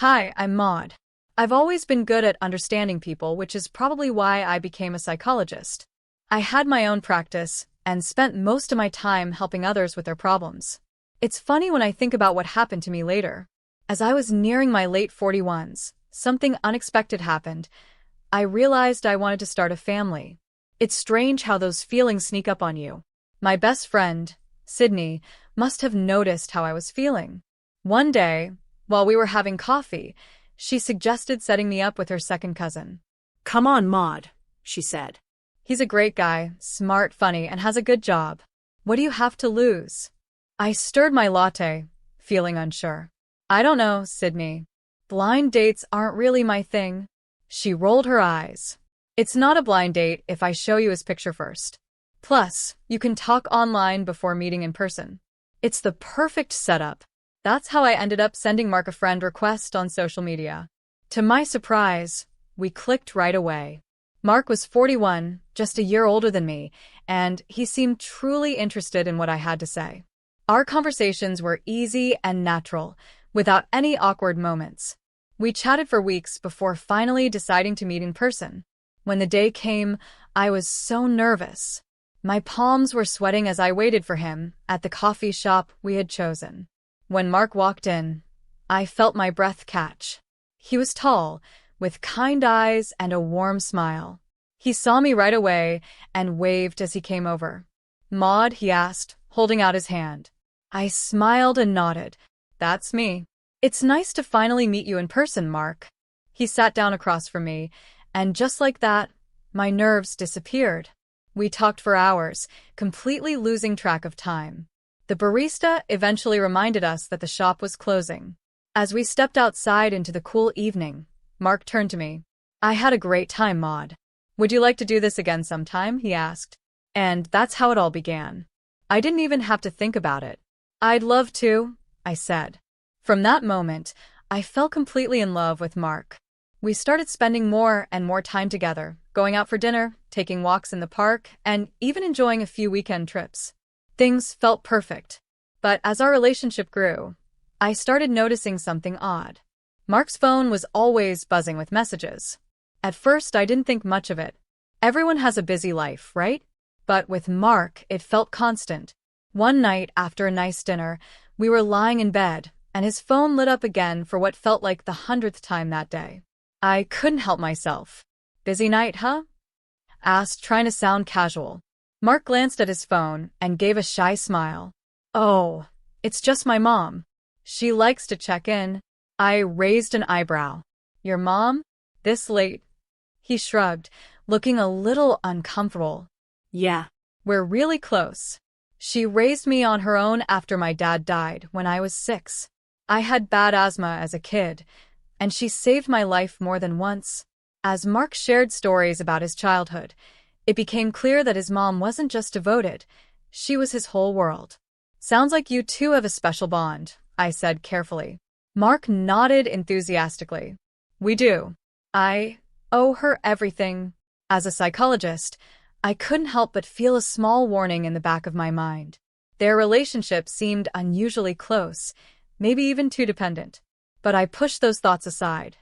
Hi, I'm Maud. I've always been good at understanding people, which is probably why I became a psychologist. I had my own practice and spent most of my time helping others with their problems. It's funny when I think about what happened to me later. As I was nearing my late 41s, something unexpected happened. I realized I wanted to start a family. It's strange how those feelings sneak up on you. My best friend, Sydney, must have noticed how I was feeling. One day, while we were having coffee, she suggested setting me up with her second cousin. Come on, Maud, she said. He's a great guy, smart, funny, and has a good job. What do you have to lose? I stirred my latte, feeling unsure. I don't know, Sydney. Blind dates aren't really my thing. She rolled her eyes. It's not a blind date if I show you his picture first. Plus, you can talk online before meeting in person. It's the perfect setup. That's how I ended up sending Mark a friend request on social media. To my surprise, we clicked right away. Mark was 41, just a year older than me, and he seemed truly interested in what I had to say. Our conversations were easy and natural, without any awkward moments. We chatted for weeks before finally deciding to meet in person. When the day came, I was so nervous. My palms were sweating as I waited for him at the coffee shop we had chosen. When Mark walked in, I felt my breath catch. He was tall, with kind eyes and a warm smile. He saw me right away and waved as he came over. "Maud?" he asked, holding out his hand. I smiled and nodded. "That's me." "It's nice to finally meet you in person, Mark." He sat down across from me, and just like that, my nerves disappeared. We talked for hours, completely losing track of time. The barista eventually reminded us that the shop was closing. As we stepped outside into the cool evening, Mark turned to me. "I had a great time, Maud. Would you like to do this again sometime?" he asked. And that's how it all began. I didn't even have to think about it. "I'd love to," I said. From that moment, I fell completely in love with Mark. We started spending more and more time together, going out for dinner, taking walks in the park, and even enjoying a few weekend trips. Things felt perfect. But as our relationship grew, I started noticing something odd. Mark's phone was always buzzing with messages. At first, I didn't think much of it. Everyone has a busy life, right? But with Mark, it felt constant. One night, after a nice dinner, we were lying in bed, and his phone lit up again for what felt like the 100th time that day. I couldn't help myself. "Busy night, huh?" asked, trying to sound casual. Mark glanced at his phone and gave a shy smile. "Oh, it's just my mom. She likes to check in." I raised an eyebrow. "Your mom? This late?" He shrugged, looking a little uncomfortable. "Yeah, "We're really close. She raised me on her own after my dad died when I was 6. I had bad asthma as a kid, and she saved my life more than once." As Mark shared stories about his childhood, it became clear that his mom wasn't just devoted, she was his whole world. "Sounds like you two have a special bond," I said carefully. Mark nodded enthusiastically. "We do. I owe her everything." As a psychologist, I couldn't help but feel a small warning in the back of my mind. Their relationship seemed unusually close, maybe even too dependent. But I pushed those thoughts aside.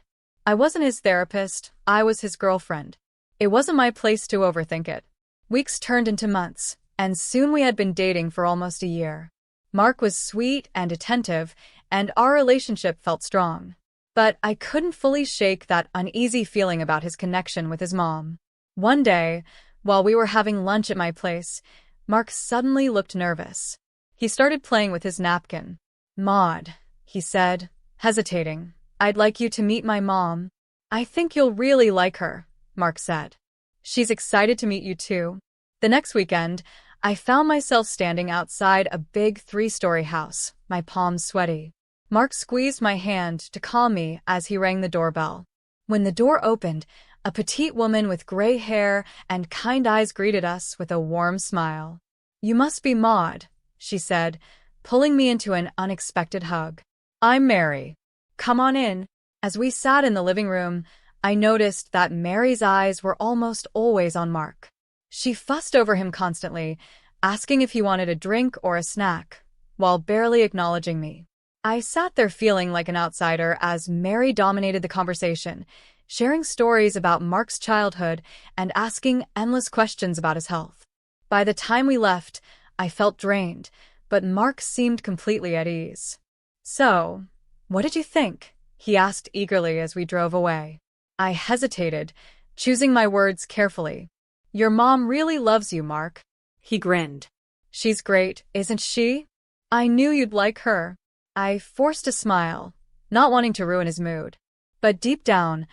I wasn't his therapist, I was his girlfriend. It wasn't my place to overthink it. Weeks turned into months, and soon we had been dating for almost a year. Mark was sweet and attentive, and our relationship felt strong. But I couldn't fully shake that uneasy feeling about his connection with his mom. One day, while we were having lunch at my place, Mark suddenly looked nervous. He started playing with his napkin. "Maud," he said, hesitating, "I'd like you to meet my mom." "I think you'll really like her," Mark said. "She's excited to meet you too." The next weekend, I found myself standing outside a big 3-story house, my palms sweaty. Mark squeezed my hand to calm me as he rang the doorbell. When the door opened, a petite woman with gray hair and kind eyes greeted us with a warm smile. "You must be Maud," she said, pulling me into an unexpected hug. "I'm Mary. Come on in." As we sat in the living room, I noticed that Mary's eyes were almost always on Mark. She fussed over him constantly, asking if he wanted a drink or a snack, while barely acknowledging me. I sat there feeling like an outsider as Mary dominated the conversation, sharing stories about Mark's childhood and asking endless questions about his health. By the time we left, I felt drained, but Mark seemed completely at ease. "So, what did you think?" he asked eagerly as we drove away. I hesitated, choosing my words carefully. "Your mom really loves you, Mark." He grinned. "She's great, isn't she? I knew you'd like her." I forced a smile, not wanting to ruin his mood. But deep down,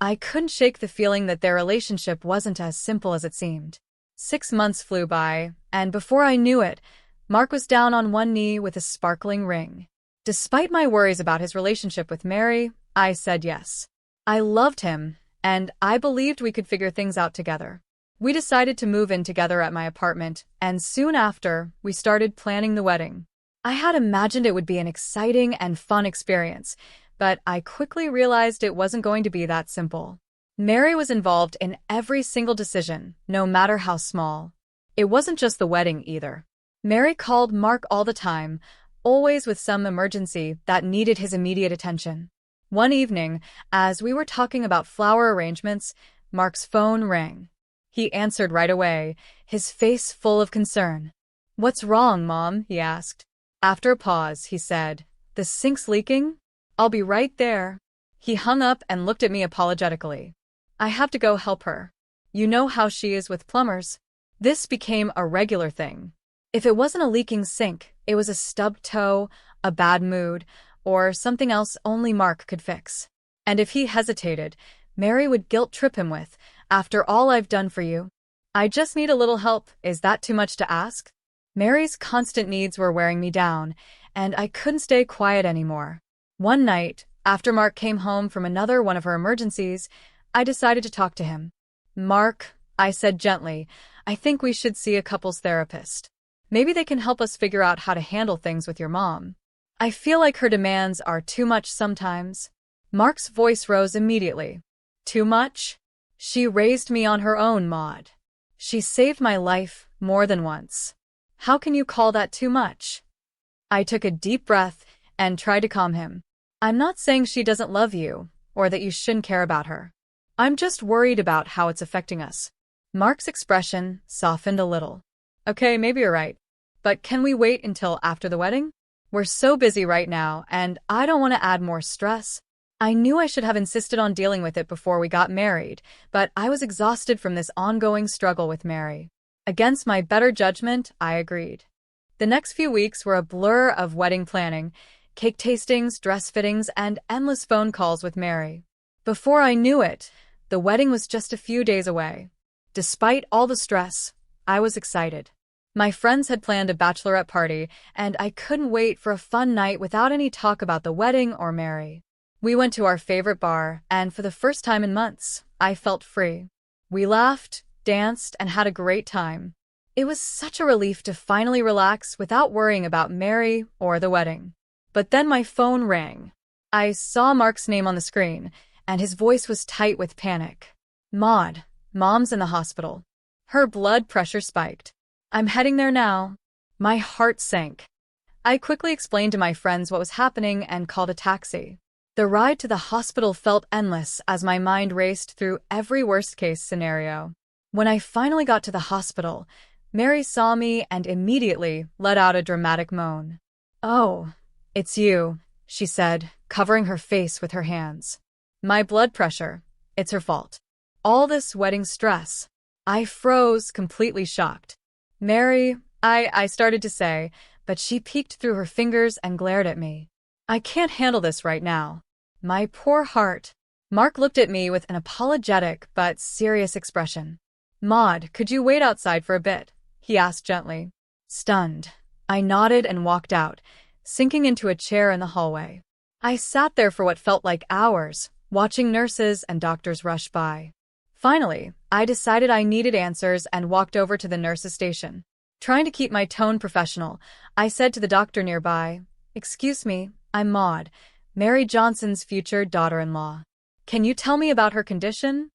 I couldn't shake the feeling that their relationship wasn't as simple as it seemed. 6 months flew by, and before I knew it, Mark was down on one knee with a sparkling ring. Despite my worries about his relationship with Mary, I said yes. I loved him, and I believed we could figure things out together. We decided to move in together at my apartment, and soon after, we started planning the wedding. I had imagined it would be an exciting and fun experience, but I quickly realized it wasn't going to be that simple. Mary was involved in every single decision, no matter how small. It wasn't just the wedding either. Mary called Mark all the time, always with some emergency that needed his immediate attention. One evening, as we were talking about flower arrangements, Mark's phone rang. He answered right away, his face full of concern. "What's wrong, Mom?" he asked. After a pause, he said, "The sink's leaking? I'll be right there." He hung up and looked at me apologetically. "I have to go help her. You know how she is with plumbers." This became a regular thing. If it wasn't a leaking sink, it was a stubbed toe, a bad mood, or something else only Mark could fix. And if he hesitated, Mary would guilt-trip him with, "After all I've done for you. I just need a little help. Is that too much to ask?" Mary's constant needs were wearing me down, and I couldn't stay quiet anymore. One night, after Mark came home from another one of her emergencies, I decided to talk to him. "Mark," I said gently, "I think we should see a couples therapist. Maybe they can help us figure out how to handle things with your mom. I feel like her demands are too much sometimes." Mark's voice rose immediately. "Too much? She raised me on her own, Maud. She saved my life more than once. How can you call that too much?" I took a deep breath and tried to calm him. "I'm not saying she doesn't love you, or that you shouldn't care about her. I'm just worried about how it's affecting us." Mark's expression softened a little. "Okay, maybe you're right. But can we wait until after the wedding? We're so busy right now, and I don't want to add more stress." I knew I should have insisted on dealing with it before we got married, but I was exhausted from this ongoing struggle with Mary. Against my better judgment, I agreed. The next few weeks were a blur of wedding planning, cake tastings, dress fittings, and endless phone calls with Mary. Before I knew it, the wedding was just a few days away. Despite all the stress, I was excited. My friends had planned a bachelorette party, and I couldn't wait for a fun night without any talk about the wedding or Mary. We went to our favorite bar, and for the first time in months, I felt free. We laughed, danced, and had a great time. It was such a relief to finally relax without worrying about Mary or the wedding. But then my phone rang. I saw Mark's name on the screen, and his voice was tight with panic. "Maud, Mom's in the hospital. Her blood pressure spiked. I'm heading there now." My heart sank. I quickly explained to my friends what was happening and called a taxi. The ride to the hospital felt endless as my mind raced through every worst-case scenario. When I finally got to the hospital, Mary saw me and immediately let out a dramatic moan. "Oh, it's you," she said, covering her face with her hands. "My blood pressure. It's her fault. All this wedding stress." I froze, completely shocked. "Mary," I started to say, but she peeked through her fingers and glared at me. "I can't handle this right now." My poor heart. Mark looked at me with an apologetic but serious expression. "Maud, could you wait outside for a bit?" he asked gently. Stunned, I nodded and walked out, sinking into a chair in the hallway. I sat there for what felt like hours, watching nurses and doctors rush by. Finally, I decided I needed answers and walked over to the nurse's station. Trying to keep my tone professional, I said to the doctor nearby, "Excuse me, I'm Maud, Mary Johnson's future daughter-in-law. Can you tell me about her condition?"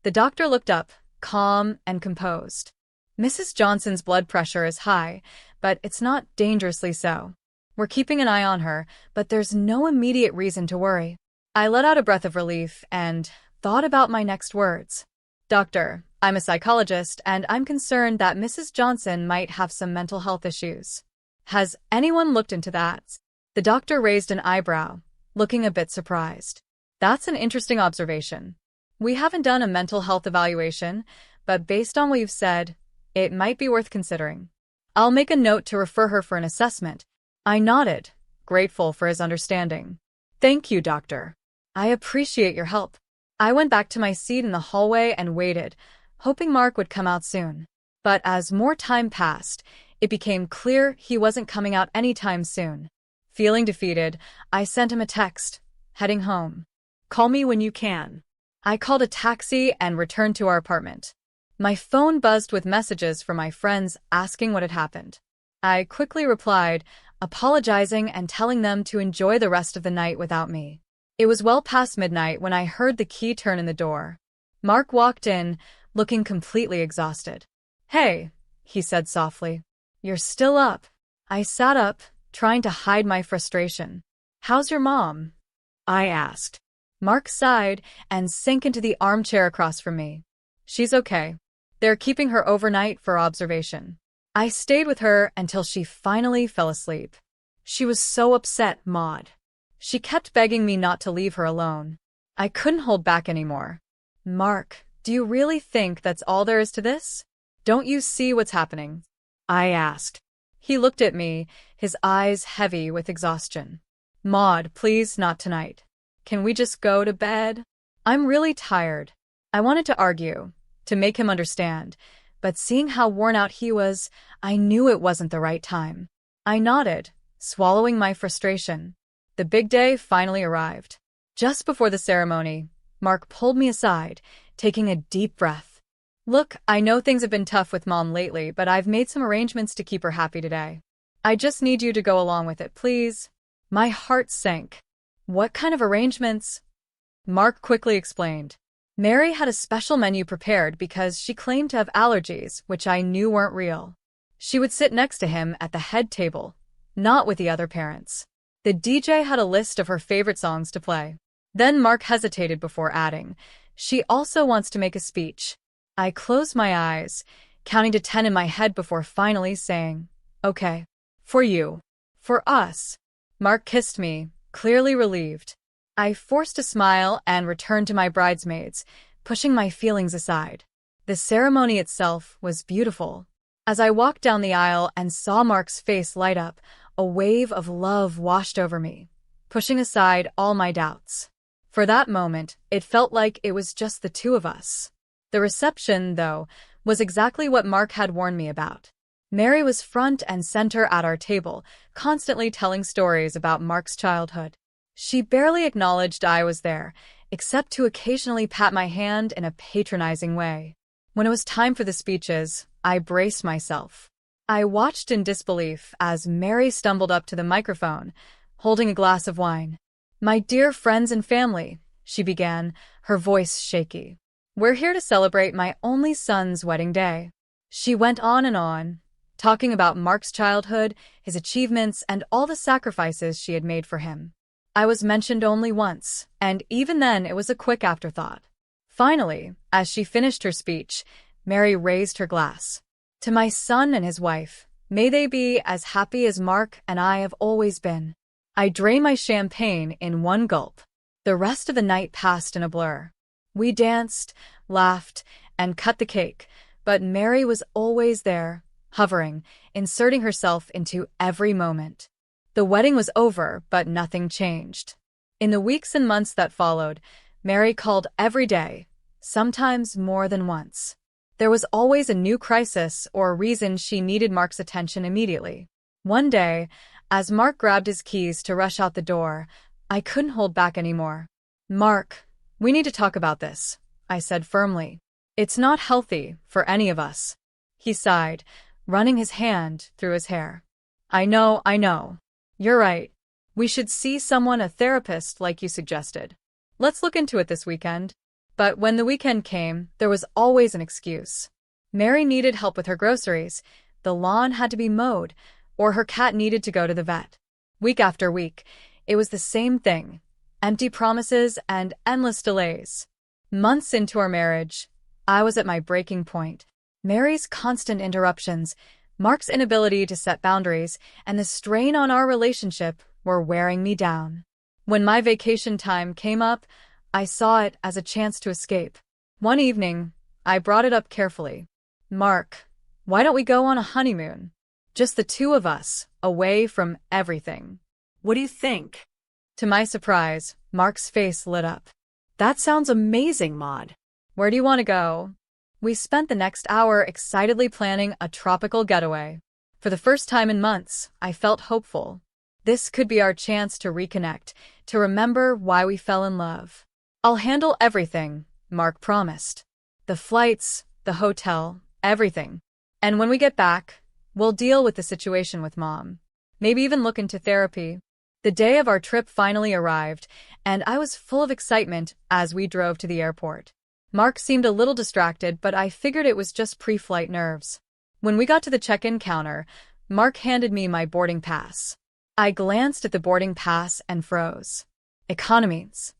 The doctor looked up, calm and composed. "Mrs. Johnson's blood pressure is high, but it's not dangerously so. We're keeping an eye on her, but there's no immediate reason to worry. I let out a breath of relief and thought about my next words. Doctor, I'm a psychologist, and I'm concerned that Mrs. Johnson might have some mental health issues. Has anyone looked into that? The doctor raised an eyebrow, looking a bit surprised. That's an interesting observation. We haven't done a mental health evaluation, but based on what you've said, it might be worth considering. I'll make a note to refer her for an assessment. I nodded, grateful for his understanding. Thank you, doctor. I appreciate your help. I went back to my seat in the hallway and waited, hoping Mark would come out soon. But as more time passed, it became clear he wasn't coming out anytime soon. Feeling defeated, I sent him a text, heading home. Call me when you can. I called a taxi and returned to our apartment. My phone buzzed with messages from my friends asking what had happened. I quickly replied, apologizing and telling them to enjoy the rest of the night without me. It was well past midnight when I heard the key turn in the door. Mark walked in, looking completely exhausted. Hey, he said softly. You're still up. I sat up, trying to hide my frustration. How's your mom? I asked. Mark sighed and sank into the armchair across from me. She's okay. They're keeping her overnight for observation. I stayed with her until she finally fell asleep. She was so upset, Maud. She kept begging me not to leave her alone. I couldn't hold back anymore. Mark, do you really think that's all there is to this? Don't you see what's happening? I asked. He looked at me, his eyes heavy with exhaustion. Maud, please not tonight. Can we just go to bed? I'm really tired. I wanted to argue, to make him understand, but seeing how worn out he was, I knew it wasn't the right time. I nodded, swallowing my frustration. The big day finally arrived. Just before the ceremony, Mark pulled me aside, taking a deep breath. Look, I know things have been tough with Mom lately, but I've made some arrangements to keep her happy today. I just need you to go along with it, please. My heart sank. What kind of arrangements? Mark quickly explained. Mary had a special menu prepared because she claimed to have allergies, which I knew weren't real. She would sit next to him at the head table, not with the other parents. The DJ had a list of her favorite songs to play. Then Mark hesitated before adding, she also wants to make a speech. I closed my eyes, counting to 10 in my head before finally saying, okay. For you. For us. Mark kissed me, clearly relieved. I forced a smile and returned to my bridesmaids, pushing my feelings aside. The ceremony itself was beautiful. As I walked down the aisle and saw Mark's face light up, a wave of love washed over me, pushing aside all my doubts. For that moment, it felt like it was just the two of us. The reception, though, was exactly what Mark had warned me about. Mary was front and center at our table, constantly telling stories about Mark's childhood. She barely acknowledged I was there, except to occasionally pat my hand in a patronizing way. When it was time for the speeches, I braced myself. I watched in disbelief as Mary stumbled up to the microphone, holding a glass of wine. My dear friends and family, she began, her voice shaky. We're here to celebrate my only son's wedding day. She went on, talking about Mark's childhood, his achievements, and all the sacrifices she had made for him. I was mentioned only once, and even then it was a quick afterthought. Finally, as she finished her speech, Mary raised her glass. To my son and his wife, may they be as happy as Mark and I have always been. I drained my champagne in one gulp. The rest of the night passed in a blur. We danced, laughed, and cut the cake, but Mary was always there, hovering, inserting herself into every moment. The wedding was over, but nothing changed. In the weeks and months that followed, Mary called every day, sometimes more than once. There was always a new crisis or a reason she needed Mark's attention immediately. One day, as Mark grabbed his keys to rush out the door, I couldn't hold back anymore. Mark, we need to talk about this, I said firmly. It's not healthy for any of us. He sighed, running his hand through his hair. I know. You're right. We should see someone, a therapist like you suggested. Let's look into it this weekend. But when the weekend came, there was always an excuse. Mary needed help with her groceries, the lawn had to be mowed, or her cat needed to go to the vet. Week after week, it was the same thing. Empty promises and endless delays. Months into our marriage, I was at my breaking point. Mary's constant interruptions, Mark's inability to set boundaries, and the strain on our relationship were wearing me down. When my vacation time came up, I saw it as a chance to escape. One evening, I brought it up carefully. Mark, why don't we go on a honeymoon? Just the two of us, away from everything. What do you think? To my surprise, Mark's face lit up. That sounds amazing, Maud. Where do you want to go? We spent the next hour excitedly planning a tropical getaway. For the first time in months, I felt hopeful. This could be our chance to reconnect, to remember why we fell in love. I'll handle everything, Mark promised. The flights, the hotel, everything. And when we get back, we'll deal with the situation with Mom. Maybe even look into therapy. The day of our trip finally arrived, and I was full of excitement as we drove to the airport. Mark seemed a little distracted, but I figured it was just pre-flight nerves. When we got to the check-in counter, Mark handed me my boarding pass. I glanced at the boarding pass and froze. Economies?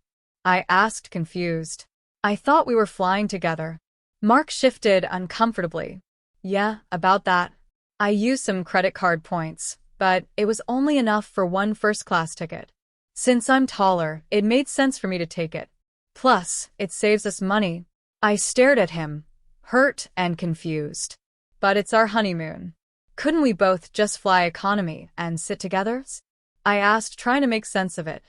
I asked, confused. I thought we were flying together. Mark shifted uncomfortably. Yeah, about that. I used some credit card points, but it was only enough for one first-class ticket. Since I'm taller, it made sense for me to take it. Plus, it saves us money. I stared at him, hurt and confused. But it's our honeymoon. Couldn't we both just fly economy and sit together? I asked, trying to make sense of it.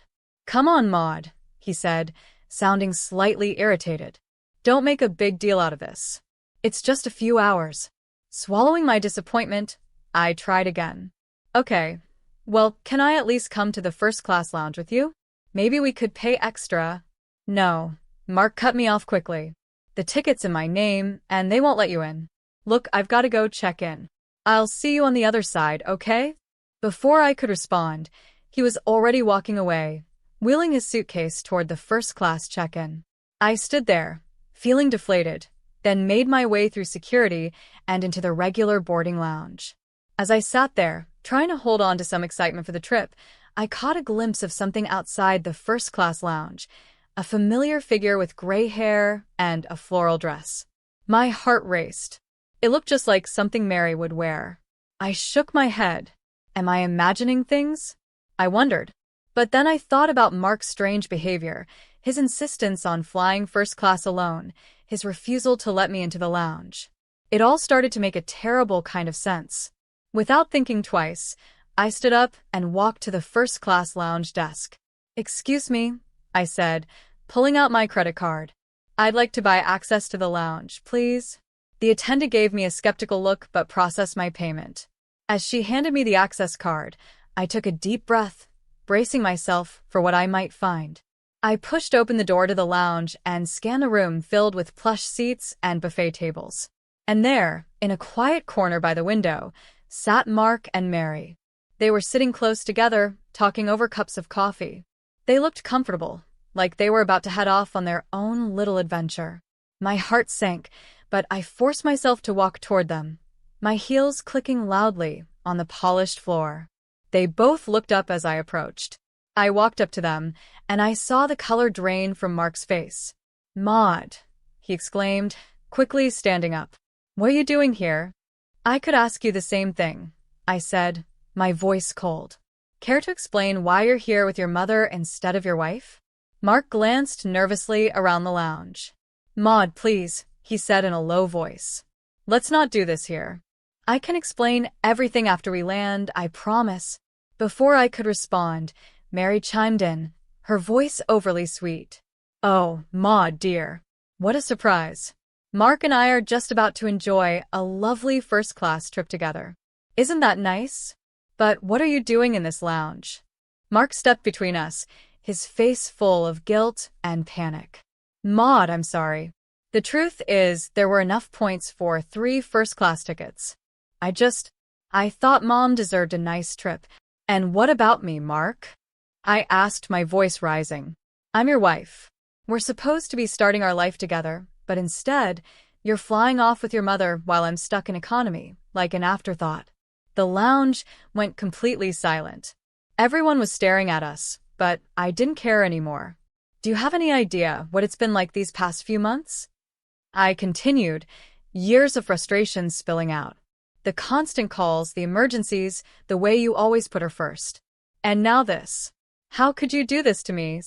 Come on, Maud, he said, sounding slightly irritated. Don't make a big deal out of this. It's just a few hours. Swallowing my disappointment, I tried again. Okay, well, can I at least come to the first-class lounge with you? Maybe we could pay extra. No, Mark cut me off quickly. The ticket's in my name, and they won't let you in. Look, I've got to go check in. I'll see you on the other side, okay? Before I could respond, he was already walking away, wheeling his suitcase toward the first-class check-in. I stood there, feeling deflated, then made my way through security and into the regular boarding lounge. As I sat there, trying to hold on to some excitement for the trip, I caught a glimpse of something outside the first-class lounge, a familiar figure with gray hair and a floral dress. My heart raced. It looked just like something Mary would wear. I shook my head. Am I imagining things? I wondered. But then I thought about Mark's strange behavior, his insistence on flying first class alone, his refusal to let me into the lounge. It all started to make a terrible kind of sense. Without thinking twice, I stood up and walked to the first-class lounge desk. Excuse me, I said, pulling out my credit card. I'd like to buy access to the lounge, please. The attendant gave me a skeptical look but processed my payment. As she handed me the access card, I took a deep breath, bracing myself for what I might find. I pushed open the door to the lounge and scanned a room filled with plush seats and buffet tables. And there, in a quiet corner by the window, sat Mark and Mary. They were sitting close together, talking over cups of coffee. They looked comfortable, like they were about to head off on their own little adventure. My heart sank, but I forced myself to walk toward them, my heels clicking loudly on the polished floor. They both looked up as I approached. I walked up to them, and I saw the color drain from Mark's face. Maud, he exclaimed, quickly standing up. What are you doing here? I could ask you the same thing, I said, my voice cold. Care to explain why you're here with your mother instead of your wife? Mark glanced nervously around the lounge. Maud, please, he said in a low voice. Let's not do this here. I can explain everything after we land, I promise. Before I could respond, Mary chimed in, her voice overly sweet. Oh, Maud, dear. What a surprise. Mark and I are just about to enjoy a lovely first-class trip together. Isn't that nice? But what are you doing in this lounge? Mark stepped between us, his face full of guilt and panic. Maud, I'm sorry. The truth is, there were enough points for 3 first-class tickets. I thought Mom deserved a nice trip. And what about me, Mark? I asked, my voice rising. I'm your wife. We're supposed to be starting our life together, but instead, you're flying off with your mother while I'm stuck in economy, like an afterthought. The lounge went completely silent. Everyone was staring at us, but I didn't care anymore. Do you have any idea what it's been like these past few months? I continued, years of frustration spilling out. The constant calls, the emergencies, the way you always put her first. And now this. How could you do this to me?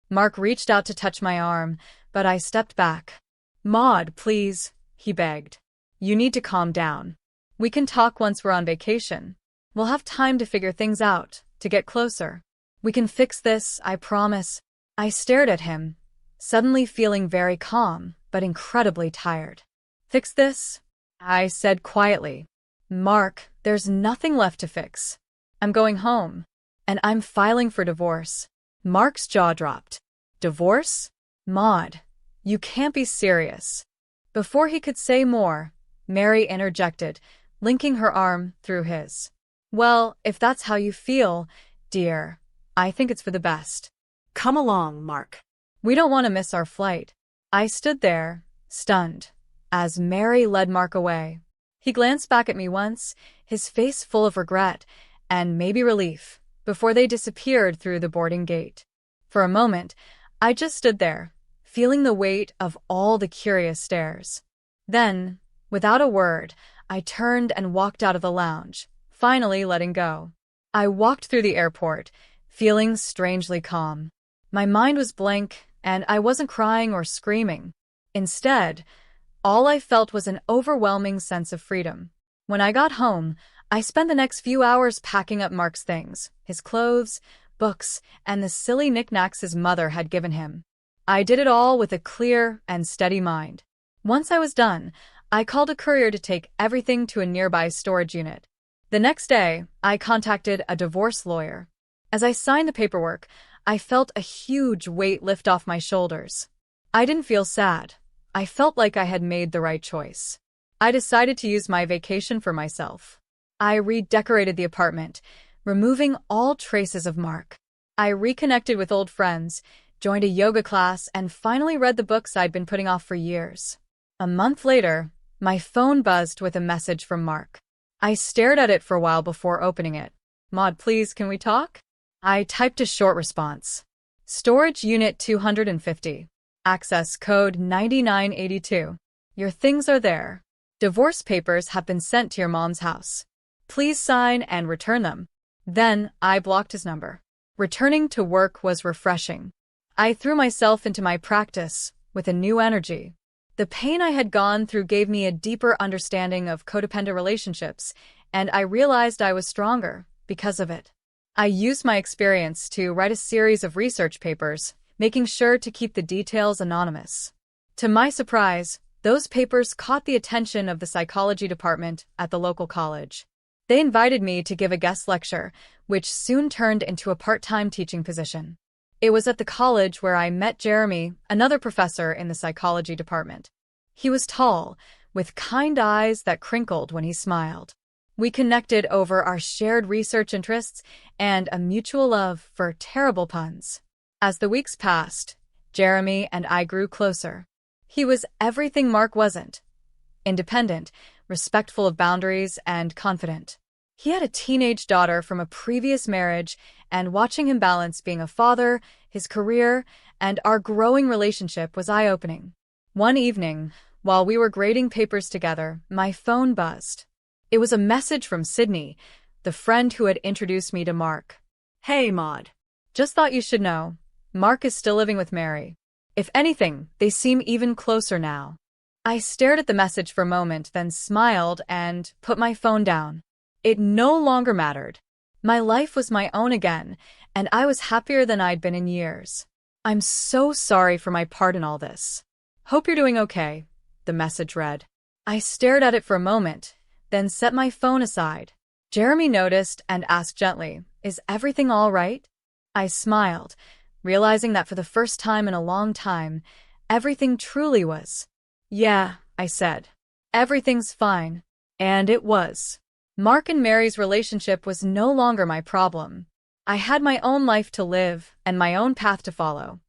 Mark reached out to touch my arm, but I stepped back. Maud, please, he begged. You need to calm down. We can talk once we're on vacation. We'll have time to figure things out, to get closer. We can fix this, I promise. I stared at him, suddenly feeling very calm, but incredibly tired. Fix this? I said quietly. Mark, there's nothing left to fix. I'm going home, and I'm filing for divorce. Mark's jaw dropped. Divorce? Maud, you can't be serious. Before he could say more, Mary interjected, linking her arm through his. Well, if that's how you feel, dear, I think it's for the best. Come along, Mark. We don't want to miss our flight. I stood there, stunned, as Mary led Mark away. He glanced back at me once, his face full of regret and maybe relief, before they disappeared through the boarding gate. For a moment, I just stood there, feeling the weight of all the curious stares. Then, without a word, I turned and walked out of the lounge, finally letting go. I walked through the airport, feeling strangely calm. My mind was blank, and I wasn't crying or screaming. Instead, all I felt was an overwhelming sense of freedom. When I got home, I spent the next few hours packing up Mark's things, his clothes, books, and the silly knickknacks his mother had given him. I did it all with a clear and steady mind. Once I was done, I called a courier to take everything to a nearby storage unit. The next day, I contacted a divorce lawyer. As I signed the paperwork, I felt a huge weight lift off my shoulders. I didn't feel sad. I felt like I had made the right choice. I decided to use my vacation for myself. I redecorated the apartment, removing all traces of Mark. I reconnected with old friends, joined a yoga class, and finally read the books I'd been putting off for years. A month later, my phone buzzed with a message from Mark. I stared at it for a while before opening it. Maud, please, can we talk? I typed a short response. Storage Unit 250. Access code 9982. Your things are there. Divorce papers have been sent to your mom's house. Please sign and return them. Then I blocked his number. Returning to work was refreshing. I threw myself into my practice with a new energy. The pain I had gone through gave me a deeper understanding of codependent relationships, and I realized I was stronger because of it. I used my experience to write a series of research papers, making sure to keep the details anonymous. To my surprise, those papers caught the attention of the psychology department at the local college. They invited me to give a guest lecture, which soon turned into a part-time teaching position. It was at the college where I met Jeremy, another professor in the psychology department. He was tall, with kind eyes that crinkled when he smiled. We connected over our shared research interests and a mutual love for terrible puns. As the weeks passed, Jeremy and I grew closer. He was everything Mark wasn't. Independent, respectful of boundaries, and confident. He had a teenage daughter from a previous marriage, and watching him balance being a father, his career, and our growing relationship was eye-opening. One evening, while we were grading papers together, my phone buzzed. It was a message from Sydney, the friend who had introduced me to Mark. Hey, Maud. Just thought you should know. Mark is still living with Mary. If anything, they seem even closer now. I stared at the message for a moment, then smiled and put my phone down. It no longer mattered. My life was my own again, and I was happier than I'd been in years. I'm so sorry for my part in all this. Hope you're doing okay, the message read. I stared at it for a moment, then set my phone aside. Jeremy noticed and asked gently, "Is everything all right?" I smiled, realizing that for the first time in a long time, everything truly was. "Yeah," I said. "Everything's fine." And it was. Mark and Mary's relationship was no longer my problem. I had my own life to live and my own path to follow.